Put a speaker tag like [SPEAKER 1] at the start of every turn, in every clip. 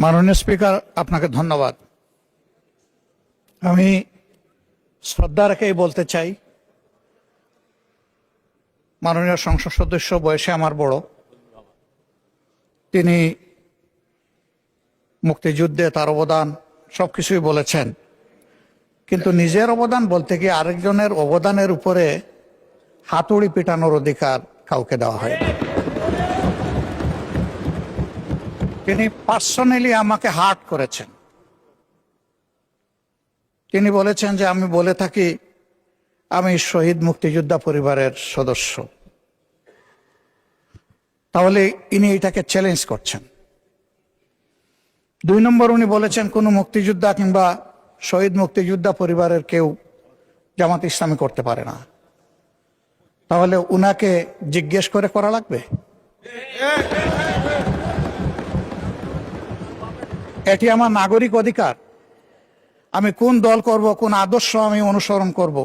[SPEAKER 1] মাননীয় স্পিকার, আপনাকে ধন্যবাদ। আমি শ্রদ্ধা রেখেই বলতে চাই, মাননীয় সংসদ সদস্য বয়সে আমার বড়, তিনি মুক্তিযুদ্ধে তার অবদান সবকিছুই বলেছেন, কিন্তু নিজের অবদান বলতে গিয়ে আরেকজনের অবদানের উপরে হাতুড়ি পিটানোর অধিকার কাউকে দেওয়া হয়। তিনি পার্সোনালি আমাকে হার্ট করেছেন। তিনি বলেছেন যে আমি বলে থাকি আমি শহীদ মুক্তিযোদ্ধা পরিবারের সদস্য, তাহলে ইনি এটাকে চ্যালেঞ্জ করছেন। 2 নম্বর, উনি বলেছেন কোন মুক্তিযোদ্ধা কিংবা শহীদ মুক্তিযোদ্ধা পরিবারের কেউ জামাত ইসলামী করতে পারে না। তাহলে উনাকে জিজ্ঞেস করে করা লাগবে? এটি আমার নাগরিক অধিকার। আমি কোন দল করব, কোন আদর্শ আমি অনুসরণ করব,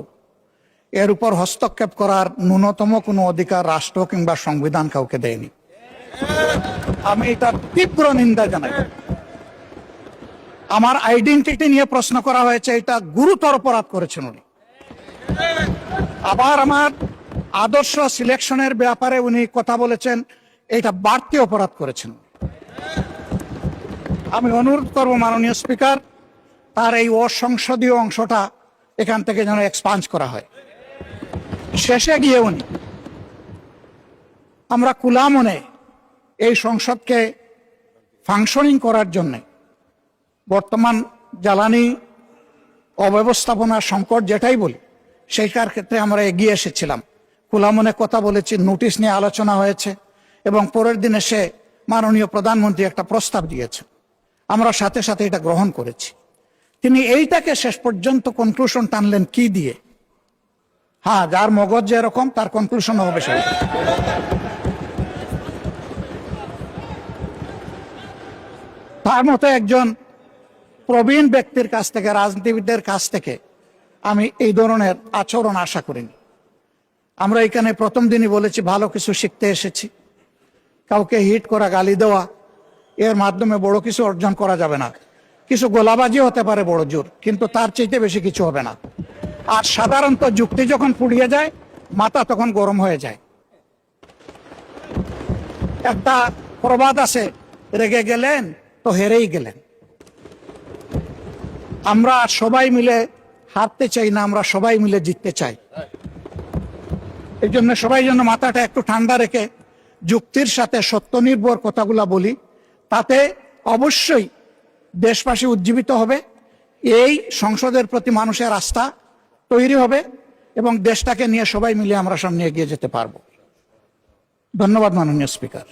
[SPEAKER 1] এর উপর হস্তক্ষেপ করার ন্যূনতম কোনো অধিকার রাষ্ট্র কিংবা সংবিধান কাউকে দেয়নি। আমি এটার তীব্র নিন্দা জানাই। আমার আইডেন্টিটি নিয়ে প্রশ্ন করা হয়েছে, এটা গুরুতর অপরাধ করেছেন উনি। আবার আমার আদর্শ সিলেকশনের ব্যাপারে উনি কথা বলেছেন, এটা বাড়তি অপরাধ করেছেন। আমি অনুরোধ করব মাননীয় স্পিকার, তার এই অসংসদীয় অংশটা এখান থেকে যেন এক্সপাঞ্জ করা হয়। শেষে গিয়ে উনি আমরা খোলা মনে এই সংসদকে ফাংশনিং করার জন্য বর্তমান জ্বালানি অব্যবস্থাপনা সংকট যেটাই বলি, সেইটার ক্ষেত্রে আমরা এগিয়ে এসেছিলাম। খোলা মনে কথা বলেছি, নোটিশ নিয়ে আলোচনা হয়েছে এবং পরের দিনে সে মাননীয় প্রধানমন্ত্রী একটা প্রস্তাব দিয়েছে, আমরা সাথে সাথে এটা গ্রহণ করেছি। তিনি এইটাকে শেষ পর্যন্ত কনক্লুশন টানলেন কি দিয়ে? হ্যাঁ, যার মগজ যেরকম তার কনক্লুশন হবে সেটা। তার মতো একজন প্রবীণ ব্যক্তির কাছ থেকে, রাজনীতিবিদদের কাছ থেকে আমি এই ধরনের আচরণ আশা করিনি। আমরা এখানে প্রথম দিনই বলেছি ভালো কিছু শিখতে এসেছি। কাউকে হিট করা, গালি দেওয়া, এর মাধ্যমে বড় কিছু অর্জন করা যাবে না। কিছু গোলাবাজি হতে পারে বড় জোর, কিন্তু তার চাইতে বেশি কিছু হবে না। আর সাধারণত যুক্তি যখন ফুরিয়ে যায়, মাথা তখন গরম হয়ে যায়। একটা প্রবাদ আছে, রেগে গেলেন তো হেরেই গেলেন। আমরা সবাই মিলে হারতে চাই না, আমরা সবাই মিলে জিততে চাই। এই জন্য সবাই যেন মাথাটা একটু ঠান্ডা রেখে যুক্তির সাথে সত্য নির্ভর কথাগুলা বলি, তাতে অবশ্যই দেশবাসী উজ্জীবিত হবে, এই সংসদের প্রতি মানুষের আস্থা তৈরি হবে এবং দেশটাকে নিয়ে সবাই মিলে আমরা সামনে এগিয়ে যেতে পারবো। ধন্যবাদ মাননীয় স্পিকার।